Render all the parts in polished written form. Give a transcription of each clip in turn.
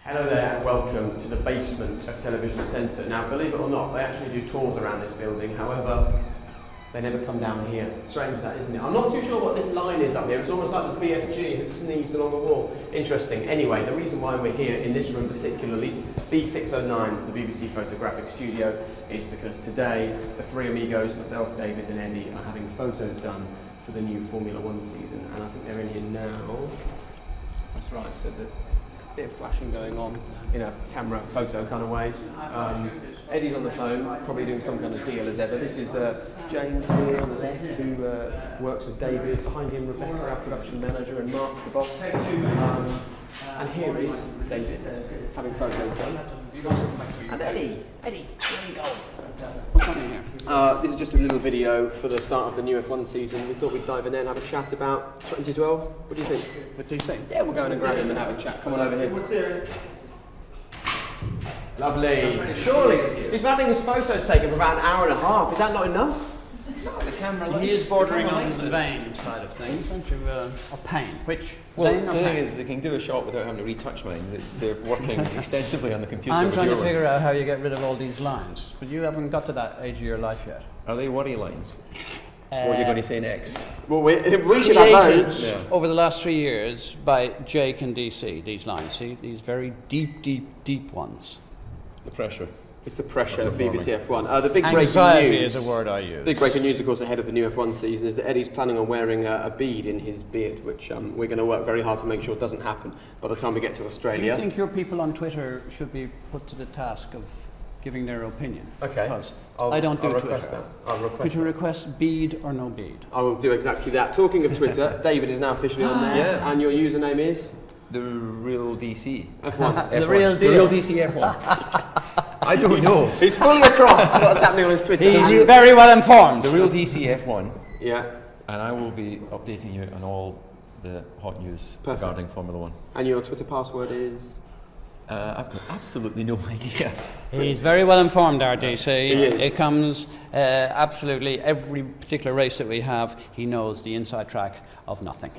Hello there and welcome to the basement of Television Centre. Now, believe it or not, they actually do tours around this building. However, they never come down here. Strange that, isn't it? I'm not too sure what this line is up here. It's almost like the BFG has sneezed along the wall. Interesting. Anyway, the reason why we're here in this room particularly, B609, the BBC Photographic Studio, is because today the three amigos, myself, David and Eddie, are having photos done for the new Formula One season. And I think they're in here now. That's right, so the bit of flashing going on in a camera photo kind of way. Eddie's on the phone, probably doing some kind of deal as ever. This is James here on the left, who works with David. Behind him, Rebecca, our production manager, and Mark, the boss. And here is David having photos done. And Eddie, where are you going? What's happening here? This is just a little video for the start of the new F1 season. We thought we'd dive in there and have a chat about 2012. What do you think? What do you think? Yeah, we'll go in and grab him and have a chat. Come on over here. Lovely. Surely. He's been having his photos taken for about an hour and a half. Is that not enough? No, the camera. He is bordering on the vain side of things, don't you? Or pain. Which? Well, the thing is, they can do a shot without having to retouch mine. They're working extensively on the computer. I'm trying to figure out how you get rid of all these lines, but you haven't got to that age of your life yet. Are they worry lines? What are you going to say next? Well, we should have those. Yeah. Over the last 3 years, by Jake and DC, these lines, see, these very deep ones. The pressure. It's the pressure of BBC F1. The big Anxiety breaking news is a word I use. Big breaking news, of course, ahead of the new F1 season is that Eddie's planning on wearing a bead in his beard, which we're going to work very hard to make sure doesn't happen by the time we get to Australia. Do you think your people on Twitter should be put to the task of giving their opinion? Okay. Because I don't do Twitter. I'll Could you request bead or no bead? I will do exactly that. Talking of Twitter, David is now officially on there, yeah. And your username is? The real DC. F1. The real deal. The real DC F1. I don't know. He's fully across what's happening on his Twitter. He's very well informed. The real DC F1. Yeah. And I will be updating you on all the hot news regarding Formula One. And your Twitter password is? I've got absolutely no idea. He's very well informed, our DC. He is. It comes absolutely every particular race that we have, he knows the inside track of nothing.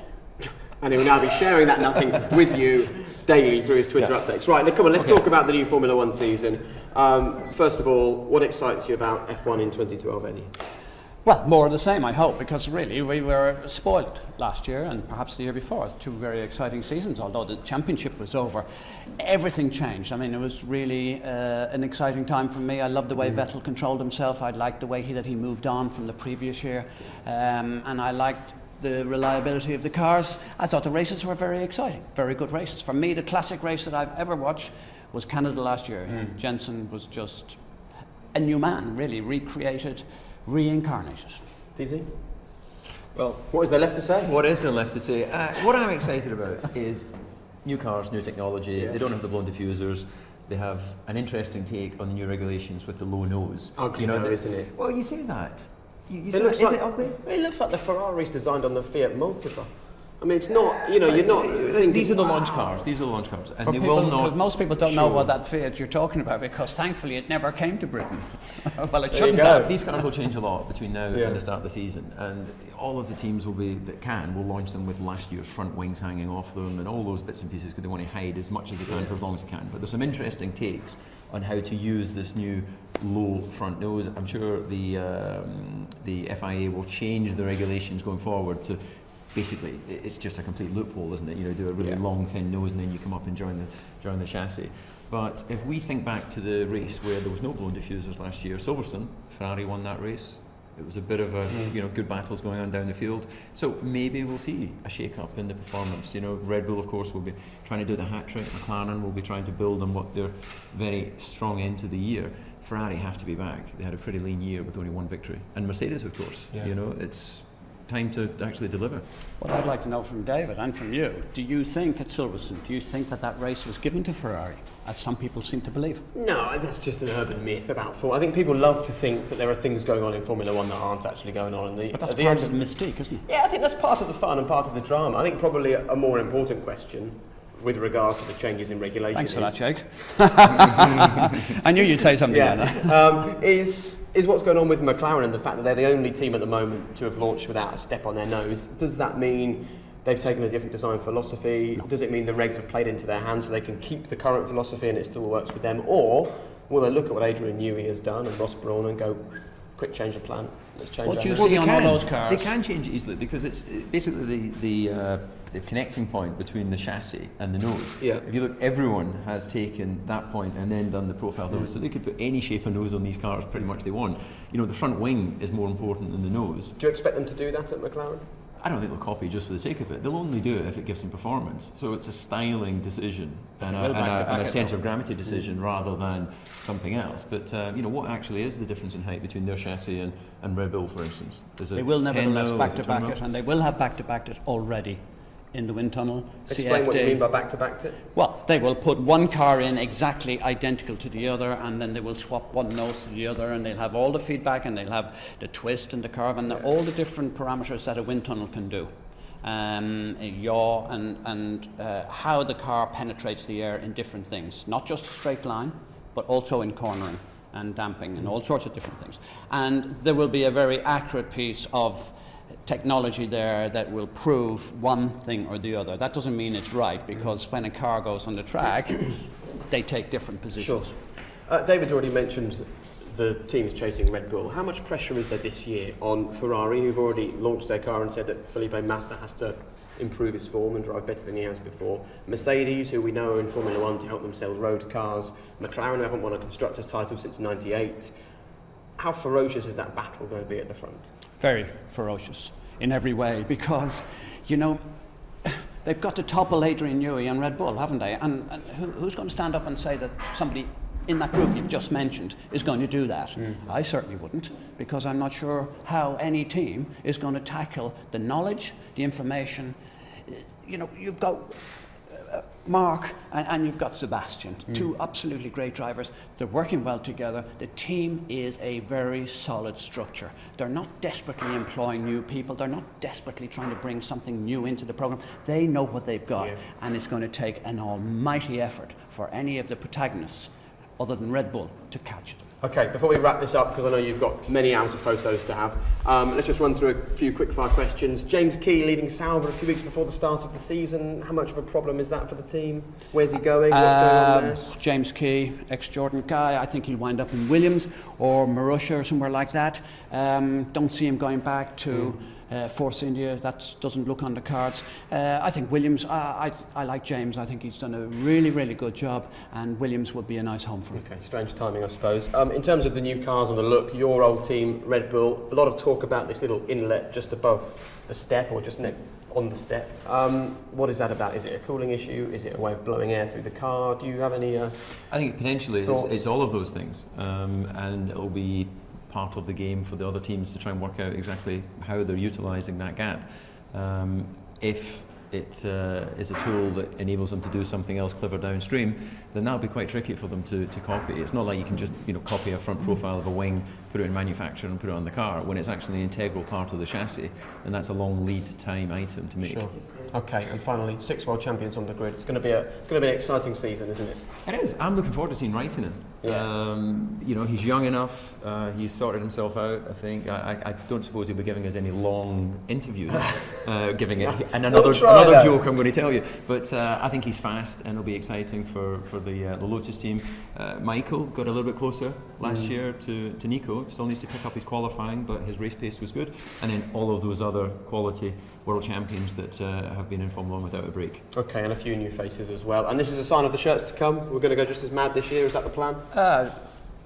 And he will now be sharing that nothing with you daily through his Twitter updates. Right, now come on, let's talk about the new Formula One season. First of all, what excites you about F1 in 2012, Eddie? Well, more of the same, I hope, because really we were spoilt last year and perhaps the year before. 2 very exciting seasons, although the championship was over. Everything changed. I mean, it was really an exciting time for me. I loved the way Vettel controlled himself. I liked the way that he moved on from the previous year. And I liked the reliability of the cars. I thought the races were very exciting, very good races. For me, the classic race that I've ever watched was Canada last year. Jensen was just a new man, really, recreated, reincarnated. DZ? Well, what is there left to say? What is there left to say? What I'm excited about is new cars, new technology. Yeah. They don't have the blown diffusers. They have an interesting take on the new regulations with the low nose. Ugly, isn't it? Well, you say that. Is it ugly? It looks like the Ferraris designed on the Fiat Multipla. I mean, it's not, you're not thinking, these are the launch cars. These are the launch cars. And for they people, will not. Because most people don't know what that Fiat you're talking about, because thankfully it never came to Britain. Well, it shouldn't have. These cars will change a lot between now and the start of the season. And all of the teams will launch them with last year's front wings hanging off them and all those bits and pieces because they want to hide as much as they can for as long as they can. But there's some interesting takes on how to use this new low front nose. I'm sure the FIA will change the regulations going forward to basically, it's just a complete loophole, isn't it? Do a really long, thin nose, and then you come up and join the chassis. But if we think back to the race where there was no blown diffusers last year, Silverstone, Ferrari won that race. It was a bit of a, good battles going on down the field. So maybe we'll see a shake-up in the performance. Red Bull, of course, will be trying to do the hat-trick. McLaren will be trying to build on what they're very strong into the year. Ferrari have to be back. They had a pretty lean year with only one victory. And Mercedes, of course. It's time to actually deliver. What I'd like to know from David and from you, do you think at Silverstone, do you think that race was given to Ferrari, as some people seem to believe? No, that's just an urban myth about Formula. I think people love to think that there are things going on in Formula One that aren't actually going on. But that's part of the mystique, isn't it? Yeah, I think that's part of the fun and part of the drama. I think probably a more important question with regards to the changes in regulation. Thanks for that, Jake. I knew you'd say something like that. Is what's going on with McLaren and the fact that they're the only team at the moment to have launched without a step on their nose. Does that mean they've taken a different design philosophy. No. Does it mean the regs have played into their hands so they can keep the current philosophy and it still works with them? Or will they look at what Adrian Newey has done and Ross Brawn and go, quick change of plan, let's change What that you now? see on all those cars? They can change it easily because it's basically the connecting point between the chassis and the nose. Yeah. If you look, everyone has taken that point and then done the profile nose, so they could put any shape of nose on these cars pretty much they want. You know, the front wing is more important than the nose. Do you expect them to do that at McLaren? I don't think they'll copy just for the sake of it. They'll only do it if it gives them performance. So it's a styling decision and a centre of gravity decision rather than something else. But you know, what actually is the difference in height between their chassis and Red Bull, for instance? They will nevertheless back-to-back it, and they will have back-to-backed it already in the wind tunnel. Explain what you mean by back-to-backed it. Well, they will put one car in exactly identical to the other, and then they will swap one nose to the other, and they'll have all the feedback, and they'll have the twist and the curve, and all the different parameters that a wind tunnel can do. Yaw and how the car penetrates the air in different things, not just a straight line, but also in cornering and damping and all sorts of different things. And there will be a very accurate piece of technology there that will prove one thing or the other. That doesn't mean it's right, because when a car goes on the track, they take different positions. Sure. David's already mentioned the teams chasing Red Bull. How much pressure is there this year on Ferrari, who've already launched their car and said that Felipe Massa has to improve his form and drive better than he has before? Mercedes, who we know are in Formula 1 to help them sell road cars. McLaren haven't won a Constructors' title since '98. How ferocious is that battle going to be at the front? Very ferocious in every way, because, you know, they've got to topple Adrian Newey and Red Bull, haven't they? And who's going to stand up and say that somebody in that group you've just mentioned is going to do that? I certainly wouldn't, because I'm not sure how any team is going to tackle the knowledge, the information. You know, you've got Mark and you've got Sebastian, two absolutely great drivers. They're working well together. The team is a very solid structure. They're not desperately employing new people. They're not desperately trying to bring something new into the program. They know what they've got, and it's going to take an almighty effort for any of the protagonists other than Red Bull to catch it. Okay, before we wrap this up, because I know you've got many hours of photos to have, let's just run through a few quick-fire questions. James Key leaving Sauber a few weeks before the start of the season. How much of a problem is that for the team? Where's he going? What's going on there? James Key, ex-Jordan guy. I think he'll wind up in Williams or Marussia or somewhere like that. Don't see him going back to Force India. That doesn't look on the cards. I think Williams, I like James. I think he's done a really, really good job, and Williams would be a nice home for him. Okay, strange timing, I suppose. In terms of the new cars and the look, your old team, Red Bull, a lot of talk about this little inlet just above the step, or just on the step. What is that about? Is it a cooling issue? Is it a way of blowing air through the car? Do you have any I think potentially it's all of those things, and it'll be part of the game for the other teams to try and work out exactly how they're utilising that gap. If it is a tool that enables them to do something else clever downstream, then that'll be quite tricky for them to copy. It's not like you can just copy a front profile of a wing, put it in manufacture and put it on the car. When it's actually an integral part of the chassis, then that's a long lead time item to make. Sure. Okay, and finally, 6 world champions on the grid. It's going to be an exciting season, isn't it? It is. I'm looking forward to seeing Raikkonen. Yeah. He's young enough. He's sorted himself out. I think. I don't suppose he'll be giving us any long interviews, giving it. And another joke I'm going to tell you. But I think he's fast, and it'll be exciting for the Lotus team. Michael got a little bit closer last year to Nico. Still needs to pick up his qualifying, but his race pace was good. And then all of those other quality world champions that have been in Formula 1 without a break. Okay, and a few new faces as well. And this is a sign of the shirts to come. We're going to go just as mad this year. Is that the plan?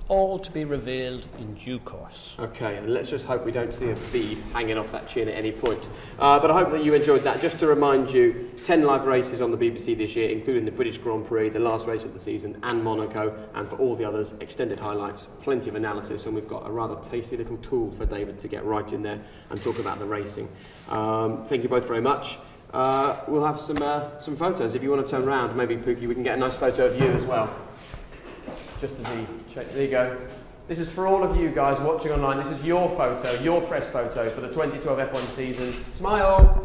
All to be revealed in due course. Okay, and let's just hope we don't see a bead hanging off that chin at any point. But I hope that you enjoyed that. Just to remind you, 10 live races on the BBC this year, including the British Grand Prix, the last race of the season, and Monaco, and for all the others, extended highlights, plenty of analysis, and we've got a rather tasty little tool for David to get right in there and talk about the racing. Thank you both very much. We'll have some photos. If you want to turn around, maybe Pookie, we can get a nice photo of you as well. Just as he check. There you go. This is for all of you guys watching online. This is your photo, your press photo for the 2012 F1 season. Smile!